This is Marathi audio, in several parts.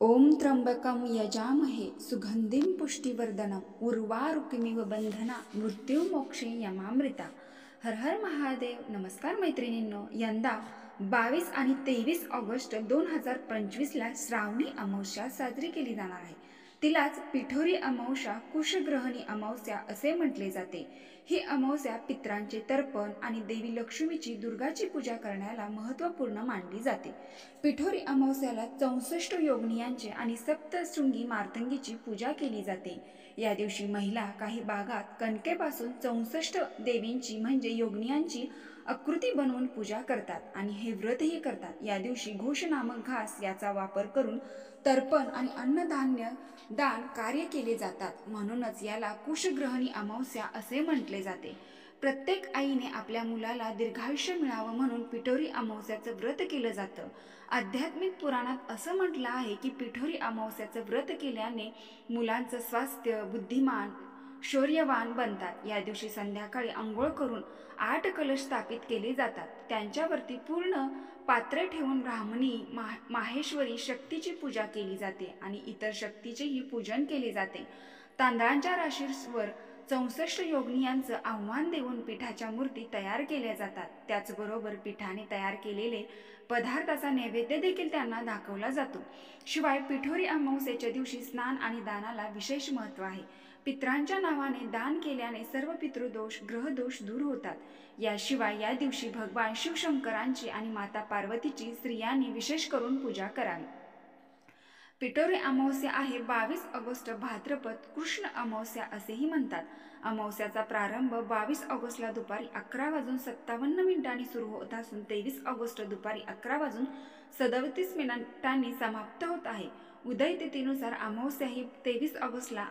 ओम त्र्यंबकं यजामहे सुगंधिं पुष्टिवर्धनम् उर्वारुकमिव बंधना मृत्युमोक्षे यमामृता. हर हर महादेव. नमस्कार मैत्रिणींनो. यंदा 22 आणि 23 ऑगस्ट 2025ला श्रावणी अमावस्या साजरी केली जाणार आहे. तिलाच पिठोरी अमावस्या, कुशग्रहणी अमावस्या असे म्हटले जाते. ही अमावस्या पित्रांचे तर्पण आणि देवी लक्ष्मीची, दुर्गाची पूजा करण्याला महत्त्वपूर्ण मानली जाते. पिठोरी अमावस्याला 64 योगिनींची आणि सप्तशृंगी मार्तंगीची पूजा केली जाते. या दिवशी महिला काही भागात कणकेपासून 64 देवींची म्हणजे योगिनींची आकृती बनवून पूजा करतात आणि हे व्रतही करतात. या दिवशी घोष नामक घास याचा वापर करून तर्पण आणि अन्नधान्य दान कार्य केले जातात. म्हणूनच याला कुशग्रहणी अमावस्या असे म्हटले जाते. प्रत्येक आईने आपल्या मुलाला दीर्घायुष्य मिळावं म्हणून पिठोरी अमावस्याचं व्रत केलं जातं. आध्यात्मिक पुराणात असं म्हटलं आहे की पिठोरी अमावस्याचं व्रत केल्याने मुलांचं स्वास्थ्य, बुद्धिमान, शौर्यवान बनतात. या दिवशी संध्याकाळी आंघोळ करून 8 कलश स्थापित केले जातात. त्यांच्यावरती पूर्ण पात्र ठेवून ब्राह्मणी, माहेश्वरी, शक्तीची पूजा केली जाते आणि इतर शक्तीचेही पूजन केले जाते. तांदळांच्या राशीवर 64 योगिनींचं आव्हान देऊन पिठाच्या मूर्ती तयार केल्या जातात. त्याचबरोबर पिठाने तयार केलेले पदार्थाचा नैवेद्य देखील त्यांना दाखवला जातो. शिवाय पिठोरी अमावस्येच्या दिवशी स्नान आणि दानाला विशेष महत्त्व आहे. पित्रांच्या नावाने दान केल्याने सर्व पितृदोष, ग्रहदोष दूर होतात. याशिवाय या दिवशी भगवान शिवशंकरांची आणि माता पार्वतीची स्त्रियांनी विशेष करून पूजा करावी. पिठोरी अमावस्या आहे 22 ऑगस्ट, भाद्रपद कृष्ण अमावस्या असेही म्हणतात. अमावस्याचा प्रारंभ 22 ऑगस्टला दुपारी 11:57 सुरू होत असून 23 ऑगस्ट दुपारी 11:37 समाप्त होत आहे. उदय तिथीनुसार अमावस्या ही 23 ऑगस्टला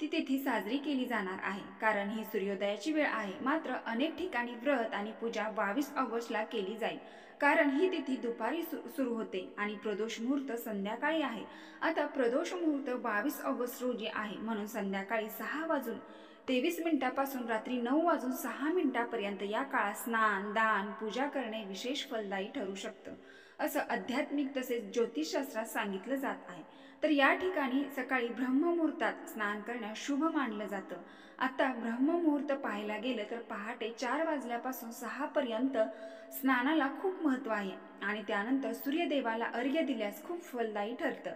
ती तिथी साजरी केली जाणार आहे, कारण ही सूर्योदयाची वेळ आहे. मात्र अनेक ठिकाणी व्रत आणि पूजा 22 ऑगस्टला केली जाईल, कारण ही तिथी दुपारी सुरू होते आणि प्रदोष मुहूर्त संध्याकाळी आहे. आता प्रदोष मुहूर्त 22 ऑगस्ट रोजी आहे, म्हणून संध्याकाळी 6:23 पासून रात्री 9:06 या काळात स्नान, दान, पूजा करणे विशेष फलदायी ठरू शकतं, असं आध्यात्मिक तसेच ज्योतिषशास्त्रात सांगितलं जात आहे. तर या ठिकाणी सकाळी ब्रह्ममुहूर्तात स्नान करण्यास शुभ मानलं जातं. आता ब्रह्ममुहूर्त पाहायला गेलं तर पहाटे 4 वाजल्यापासून 6 पर्यंत स्नानाला खूप महत्त्व आहे आणि त्यानंतर सूर्यदेवाला अर्घ्य दिल्यास खूप फलदायी ठरतं.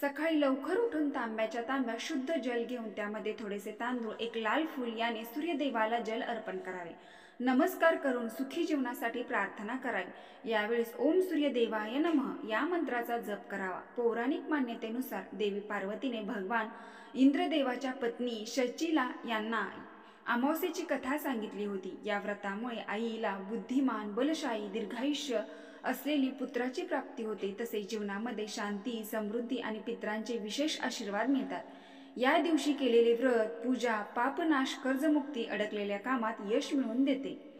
सकाळी लवकर उठून तांब्याच्या तांब्यात शुद्ध जल घेऊन त्यामध्ये थोडेसे तांदूळ, एक लाल फूल याने सूर्यदेवाला जल अर्पण करावे. नमस्कार करून सुखी जीवनासाठी प्रार्थना करावी. यावेळेस ओम सूर्यदेवाय नमः या मंत्राचा जप करावा. पौराणिक मान्यतेनुसार देवी पार्वतीने भगवान इंद्रदेवाच्या पत्नी शचीला यांना अमावस्येची कथा सांगितली होती. या व्रतामुळे आईला बुद्धिमान, बलशाली, दीर्घायुष्य असलेली पुत्राची प्राप्ती होते. तसेच जीवनामध्ये शांती, समृद्धी आणि पित्रांचे विशेष आशीर्वाद मिळतात. या दिवशी केलेले व्रत, पूजा, पापनाश, कर्जमुक्ती, अडकलेल्या कामात यश मिळवून देते.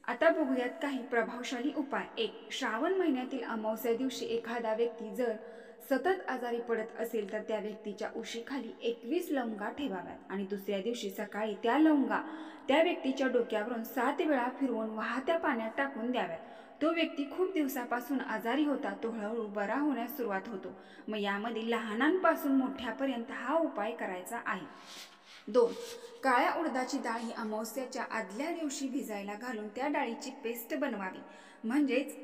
आता बघूयात काही प्रभावशाली उपाय. 1. श्रावण महिन्यातील अमावस्या दिवशी एखादा व्यक्ती जर सतत आजारी पडत असेल तर त्या व्यक्तीच्या उशीखाली 21 लवंगा ठेवाव्यात आणि दुसऱ्या दिवशी सकाळी त्या लवंगा त्या व्यक्तीच्या डोक्यावरून 7 वेळा फिरवून वाहत्या पाण्यात टाकून द्याव्यात. तो व्यक्ती खूप दिवसापासून आजारी होता, तो हळूहळू बरा होण्यास सुरुवात होतो. मग यामध्ये लहानांपासून मोठ्यापर्यंत हा उपाय करायचा आहे. 2. काळ्या उडदाची डाळ ही अमावस्याच्या आदल्या दिवशी भिजायला घालून त्या डाळीची पेस्ट बनवावी, म्हणजेच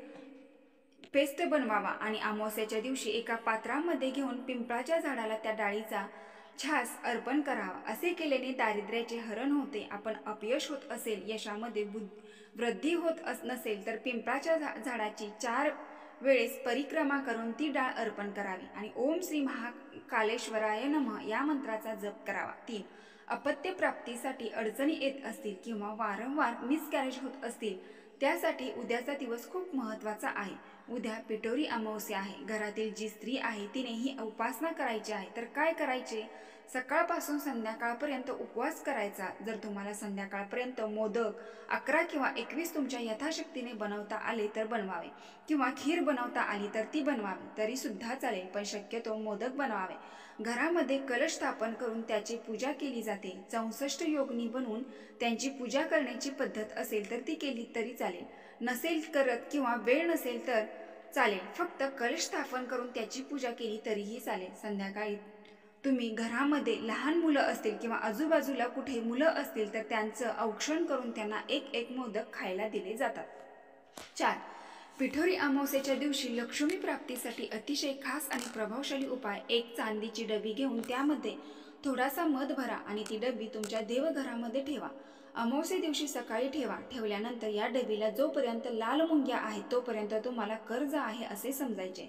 पेस्ट बनवावा आणि अमावस्याच्या दिवशी एका पात्रामध्ये घेऊन पिंपळाच्या झाडाला त्या डाळीचा छास अर्पण करावा. असे केल्याने दारिद्र्याचे हरण होते. आपण अपयश होत असेल, यशामध्ये वृद्धी होत नसेल तर पिंपळाच्या झाडाची 4 वेळेस परिक्रमा करून ती डाळ अर्पण करावी आणि ओम श्री महाकालेश्वराय नमः या मंत्राचा जप करावा. 3. अपत्य प्राप्तीसाठी अडचणी येत असतील किंवा वारंवार मिसकॅरेज होत असतील, त्यासाठी उद्याचा दिवस खूप महत्त्वाचा आहे. उद्या पिठोरी अमावस्या आहे. घरातील जी स्त्री आहे तिने ही उपासना करायची आहे. तर काय करायचे? सकाळपासून संध्याकाळपर्यंत उपवास करायचा. जर तुम्हाला संध्याकाळपर्यंत मोदक 11 किंवा 21 तुमच्या यथाशक्तीने बनवता आले तर बनवावे, किंवा खीर बनवता आली तर ती बनवावी तरी सुद्धा चालेल, पण शक्यतो मोदक बनवावे. घरामध्ये कलश स्थापन करून त्याची पूजा केली जाते. 64 योगिनी बनवून त्यांची पूजा करण्याची पद्धत असेल तर ती केली तरी चालेल. नसेल करत किंवा वेळ नसेल तर चालेल, फक्त कलश स्थापन करून त्याची पूजा केली तरीही चालेल. संध्याकाळी तुम्ही घरामध्ये लहान मुलं असतील किंवा आजूबाजूला कुठे मुलं असतील तर त्यांचं औक्षण करून त्यांना एक एक मोदक खायला दिले जातात. 4. पिठोरी अमावस्येच्या दिवशी लक्ष्मी प्राप्तीसाठी अतिशय खास आणि प्रभावशाली उपाय. एक चांदीची डबी घेऊन त्यामध्ये थोडासा मध भरा आणि ती डबी तुमच्या देवघरामध्ये ठेवा. अमावस्ये दिवशी सकाळी ठेवा. ठेवल्यानंतर या डबीला जोपर्यंत लाल मुंग्या आहेत तोपर्यंत तुम्हाला कर्ज आहे असे समजायचे.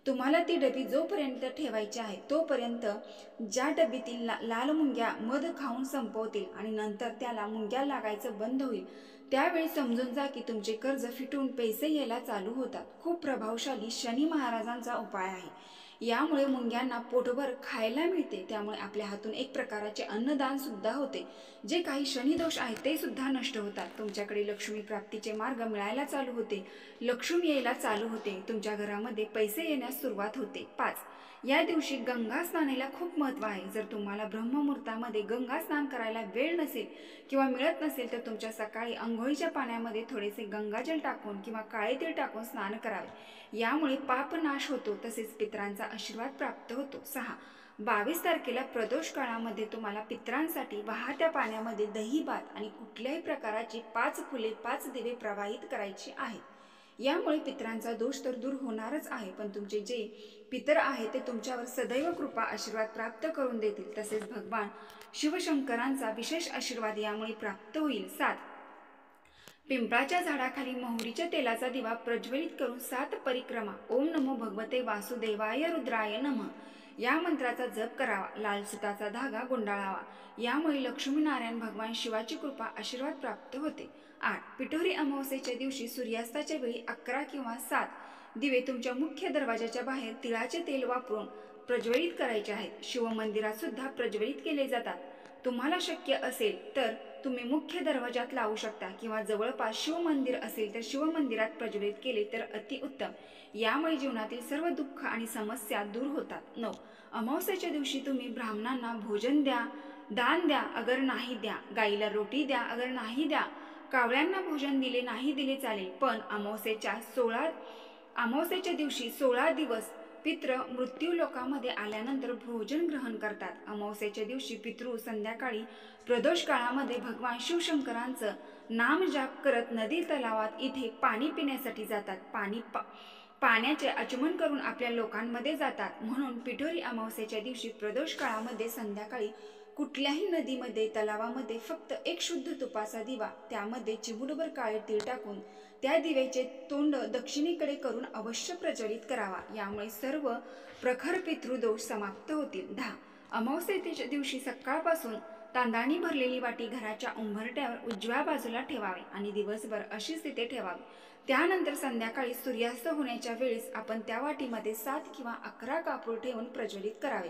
तुम्हाला ती डबी जोपर्यंत ठेवायची आहे तोपर्यंत ज्या डबीतील लाल मुंग्या मध खाऊन संपवतील आणि नंतर त्याला मुंग्या लागायचं बंद होईल, त्यावेळी समजून जा की तुमचे कर्ज फिटून पैसे यायला चालू होतात. खूप प्रभावशाली शनी महाराजांचा उपाय आहे. यामुळे मुंग्यांना पोटभर खायला मिळते. त्यामुळे आपल्या हातून एक प्रकारचे अन्नदान सुद्धा होते. जे काही शनिदोष आहेत ते सुद्धा नष्ट होतात. तुमच्याकडे लक्ष्मी प्राप्तीचे मार्ग मिळायला चालू होते. लक्ष्मी यायला चालू होते. तुमच्या घरामध्ये पैसे येण्यास सुरुवात होते. 5. या दिवशी गंगा स्नानाला खूप महत्त्व आहे. जर तुम्हाला ब्रह्ममुहूर्तामध्ये गंगा स्नान करायला वेळ नसेल किंवा मिळत नसेल तर तुमच्या सकाळी अंघोळीच्या पाण्यामध्ये थोडेसे गंगाजल टाकून किंवा काळे तीळ टाकून स्नान करावे. यामुळे पापनाश होतो तसेच पितरांचा आशीर्वाद प्राप्त होतो. 6. 22 तारखेला प्रदोष काळामध्ये तुम्हाला पितरांसाठी वाहत्या पाण्यामध्ये दही भात आणि कुठल्याही प्रकाराची 5 फुले 5 दिवे प्रवाहित करायची आहेत. यामुळे पितरांचा दोष तर दूर होणारच आहे, पण तुमचे जे पितर आहे ते तुमच्यावर सदैव कृपा आशीर्वाद प्राप्त करून देतील. तसेच भगवान शिवशंकरांचा विशेष आशीर्वाद यामुळे प्राप्त होईल. 7. पिंपळाच्या झाडाखाली मोहरीच्या तेलाचा दिवा प्रज्वलित करून 7 परिक्रमा ओम नमो भगवते वासुदेवाय रुद्राय नमः या मंत्राचा जप करावा. लाल सुताचा धागा गुंडाळावा. यामुळे लक्ष्मीनारायण भगवान शिवाची कृपा आशीर्वाद प्राप्त होते. 8. पिठोरी अमावस्येच्या दिवशी सूर्यास्ताच्या वेळी 11 किंवा 7 दिवे तुमच्या मुख्य दरवाजाच्या बाहेर तिळाचे तेल वापरून प्रज्वलित करायचे आहेत. शिवमंदिरात सुद्धा प्रज्वलित केले जातात. तुम्हाला शक्य असेल तर तुम्ही मुख्य दरवाजात लावू शकता किंवा जवळपास शिवमंदिर असेल तर शिवमंदिरात प्रज्वलित केले तर अतिउत्तम. यामुळे जीवनातील सर्व दुःख आणि समस्या दूर होतात. 9. अमावस्येच्या दिवशी तुम्ही ब्राह्मणांना भोजन द्या, दान द्या अगर नाही द्या, गाईला रोटी द्या अगर नाही द्या, कावळ्यांना भोजन दिले नाही दिले चालेल, पण अमावस्येच्या दिवशी 16 दिवस पितृ मृत्यू लोकामध्ये आल्यानंतर भोजन ग्रहण करतात. अमावस्येच्या दिवशी पितृ संध्याकाळी प्रदोष काळामध्ये भगवान शिवशंकरांचं नामजाप करत नदी तलावात इथे पाणी पिण्यासाठी जातात. पाण्याचे आचमन करून आपल्या लोकांमध्ये जातात. म्हणून पिठोरी अमावस्येच्या दिवशी प्रदोष काळामध्ये संध्याकाळी कुठल्याही नदीमध्ये तलावामध्ये फक्त एक शुद्ध तुपाचा दिवा, त्यामध्ये चिमूटभर काळे तीळ टाकून त्या दिव्याचे तोंड दक्षिणेकडे करून अवश्य प्रज्वलित करावा. यामुळे सर्व प्रखर पितृदोष समाप्त होतील. 10. अमावस्येच्या दिवशी सकाळपासून तांदळाने भरलेली वाटी घराच्या उंबरठ्यावर उजव्या बाजूला ठेवावी आणि दिवसभर अशीच तिथे ठेवावी. त्यानंतर संध्याकाळी सूर्यास्त होण्याच्या वेळेस आपण त्या वाटीमध्ये 7 किंवा 11 कापूर ठेवून प्रज्वलित करावे.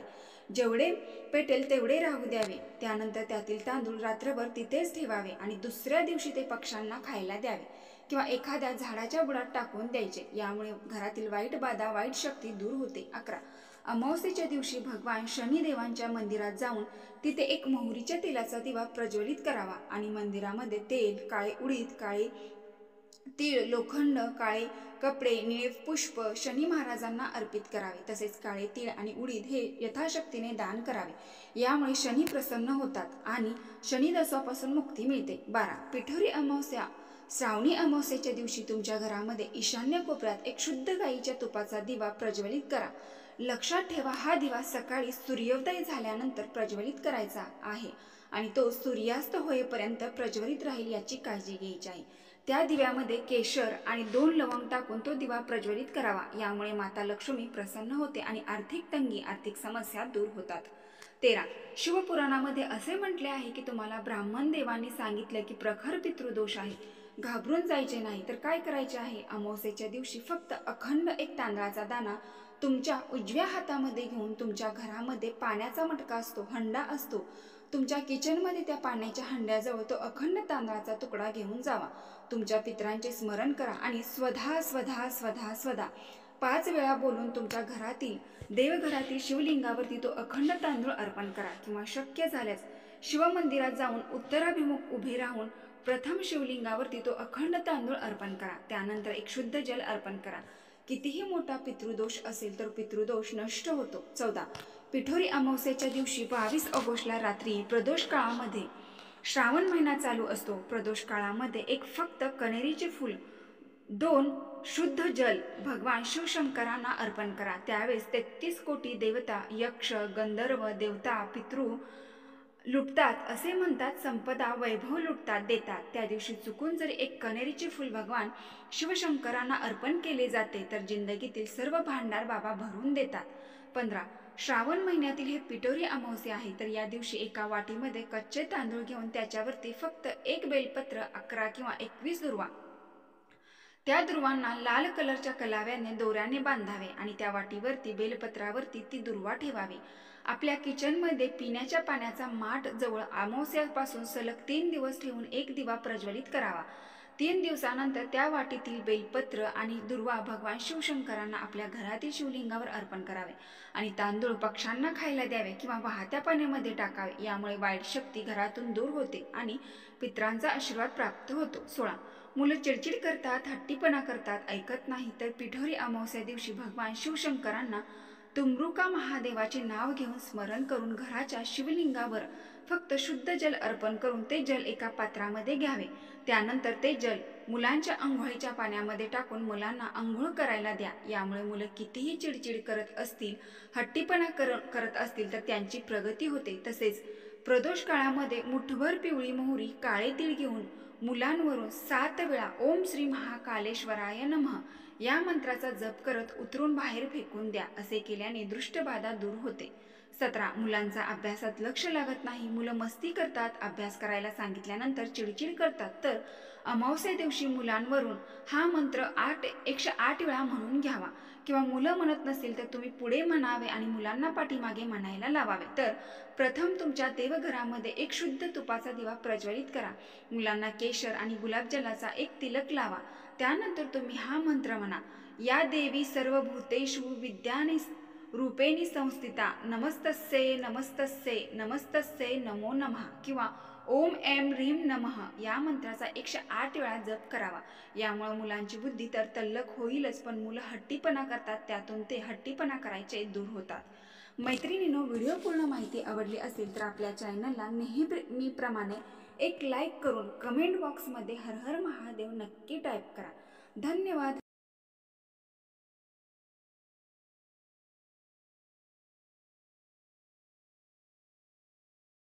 जेवढे पेटेल तेवढे राहू द्यावे. त्यानंतर त्यातील तांदूळ रात्रभर तिथेच ठेवावे आणि दुसऱ्या दिवशी ते पक्ष्यांना खायला द्यावे किंवा एखाद्या झाडाच्या बुडात टाकून द्यायचे. यामुळे घरातील वाईट बाधा, वाईट शक्ती दूर होते. 11. अमावस्येच्या दिवशी भगवान शनिदेवांच्या मंदिरात जाऊन तिथे एक मोहरीच्या तेलाचा दिवा प्रज्वलित करावा आणि मंदिरामध्ये तेल, काळे उडीद, काळे तीळ, लोखंड, काळे कपडे, निळे पुष्प शनी महाराजांना अर्पित करावे. तसेच काळे तीळ आणि उडीद हे यथाशक्तीने दान करावे. यामुळे शनी प्रसन्न होतात आणि शनिदोषापासून मुक्ती मिळते. 12. पिठोरी अमावस्या श्रावणी अमावस्येच्या दिवशी तुमच्या घरामध्ये ईशान्य कोपऱ्यात एक शुद्ध गाईच्या तुपाचा दिवा प्रज्वलित करा. लक्षात ठेवा, हा दिवा सकाळी सूर्योदय झाल्यानंतर प्रज्वलित करायचा आहे आणि तो सूर्यास्त होईपर्यंत प्रज्वलित राहील याची काळजी घ्यायची आहे. त्या दिव्यामध्ये केशर आणि 2 लवंग टाकून तो दिवा प्रज्वलित करावा. यामुळे माता लक्ष्मी प्रसन्न होते आणि आर्थिक तंगी, आर्थिक समस्या दूर होतात. 13. शिवपुराणामध्ये असे म्हटले आहे की तुम्हाला ब्राह्मण देवांनी सांगितलं की प्रखर पितृदोष आहे, घाबरून जायचे नाही. तर काय करायचे आहे? अमावस्येच्या दिवशी फक्त अखंड एक तांदळाचा दाणा तुमच्या उजव्या हातामध्ये घेऊन तुमच्या घरामध्ये पाण्याचा मटका असतो, हंडा असतो, तुमच्या किचनमध्ये त्या पाण्याच्या हंड्याजवळ तो अखंड तांदळाचा तुकडा घेऊन जावा. तुमच्या पितरांचे स्मरण करा आणि स्वधा स्वधा स्वधा स्वधा 5 वेळा बोलून तुमच्या घरातील देवघरातील शिवलिंगावरती तो अखंड तांदूळ अर्पण करा किंवा शक्य झाल्यास शिवमंदिरात जाऊन उत्तराभिमुख उभे राहून प्रथम शिवलिंगावरती तो अखंड तांदूळ अर्पण करा. त्यानंतर एक शुद्ध जल अर्पण करा. कितीही मोठा पितृदोष असेल तर पितृदोष नष्ट होतो. 14. पिठोरी अमावस्येच्या दिवशी 22 ऑगस्टला रात्री प्रदोष काळामध्ये श्रावण महिना चालू असतो. प्रदोष काळामध्ये एक फक्त कण्हेरीचे फूल 2 शुद्ध जल भगवान शिवशंकरांना अर्पण करा. त्यावेळेस 33 कोटी देवता, यक्ष, गंधर्व, देवता, पितृ लुटतात असे म्हणतात. संपदा, वैभव लुटतात, देतात. त्या दिवशी चुकून जर एक कण्हेरीचे फूल भगवान शिवशंकरांना अर्पण केले जाते तर जिंदगीतील सर्व भांडार बाबा भरून देतात. 15. श्रावण महिन्यातील हे पिठोरी अमावस्या आहे, तर या दिवशी एका वाटीमध्ये कच्चे तांदूळ घेऊन त्याच्यावरती फक्त एक बेलपत्र, 11 किंवा 21 दुर्वा, त्या दुर्वांना लाल कलरच्या कलाव्याने दोऱ्याने बांधावे आणि त्या वाटीवरती बेलपत्रावरती ती दुर्वा ठेवावी. आपल्या किचनमध्ये पिण्याच्या पाण्याचा माठ जवळ अमावस्यापासून सलग 3 दिवस ठेवून एक दिवा प्रज्वलित करावा. 3 दिवसानंतर त्या वाटीतील बेलपत्र आणि दुर्वा भगवान शिवशंकरांना आपल्या घरातील शिवलिंगावर अर्पण करावे आणि तांदूळ पक्ष्यांना खायला द्यावे किंवा वाहत्या पाण्यामध्ये टाकावे. यामुळे वाईट शक्ती घरातून दूर होते आणि पितरांचा आशीर्वाद प्राप्त होतो. 16. मुलं चिडचिड करतात, हट्टीपणा करतात, ऐकत नाही, तर पिठोरी अमावस्या दिवशी भगवान शिवशंकरांना तुमरुका महादेवाचे नाव घेऊन स्मरण करून घराच्या शिवलिंगावर फक्त शुद्ध जल अर्पण करून ते जल एका पात्रामध्ये घ्यावे. त्यानंतर ते जल मुलांच्या अंघोळीच्या पाण्यामध्ये टाकून मुलांना अंघोळ करायला द्या. यामुळे मुलं कितीही चिडचिड करत असतील, हट्टीपणा करत असतील तर त्यांची प्रगती होते. तसेच प्रदोष काळामध्ये मुठभर पिवळी मोहरी, काळे तीळ घेऊन मुलांवरून 7 वेळा ओम श्री महाकालेश्वराय नमः या मंत्राचा जप करत उतरून बाहेर फेकून द्या. असे केल्याने दृष्टबाधा दूर होते. 17. मुलांचा अभ्यासात लक्ष लागत नाही, मुलं मस्ती करतात, अभ्यास करायला सांगितल्यानंतर चिडचिड करतात, तर अमावस्या दिवशी मुलांवरून हा मंत्र 108 वेळा म्हणून घ्यावा. किंवा मुलं म्हणत नसेल तर तुम्ही पुढे म्हणावे आणि मुलांना पाठीमागे म्हणायला लावावे. तर प्रथम तुमच्या देवघरामध्ये एक शुद्ध तुपाचा दिवा प्रज्वलित करा. मुलांना केशर आणि गुलाबजलाचा एक तिलक लावा. त्यानंतर तुम्ही हा मंत्र म्हणा. या देवी सर्वभूतेषु विद्यानि रूपेणी संस्थिता नमस्तस्ये नमस्तस्ये नमस्तस्ये नमो नमः किंवा ओम ऐं ह्रीं नमः या मंत्राचा 108 वेळा जप करावा. यामुळे मुलांची बुद्धी तर तल्लख होईलच, पण मुलं हट्टीपणा करतात, त्यातून ते हट्टीपणा करायचे दूर होतात. मैत्रिणींनो, व्हिडिओ पूर्ण माहिती आवडली असेल तर आपल्या चॅनलला नेहमीप्रमाणे एक लाईक करून कमेंट बॉक्समध्ये हर हर महादेव नक्की टाईप करा. धन्यवाद.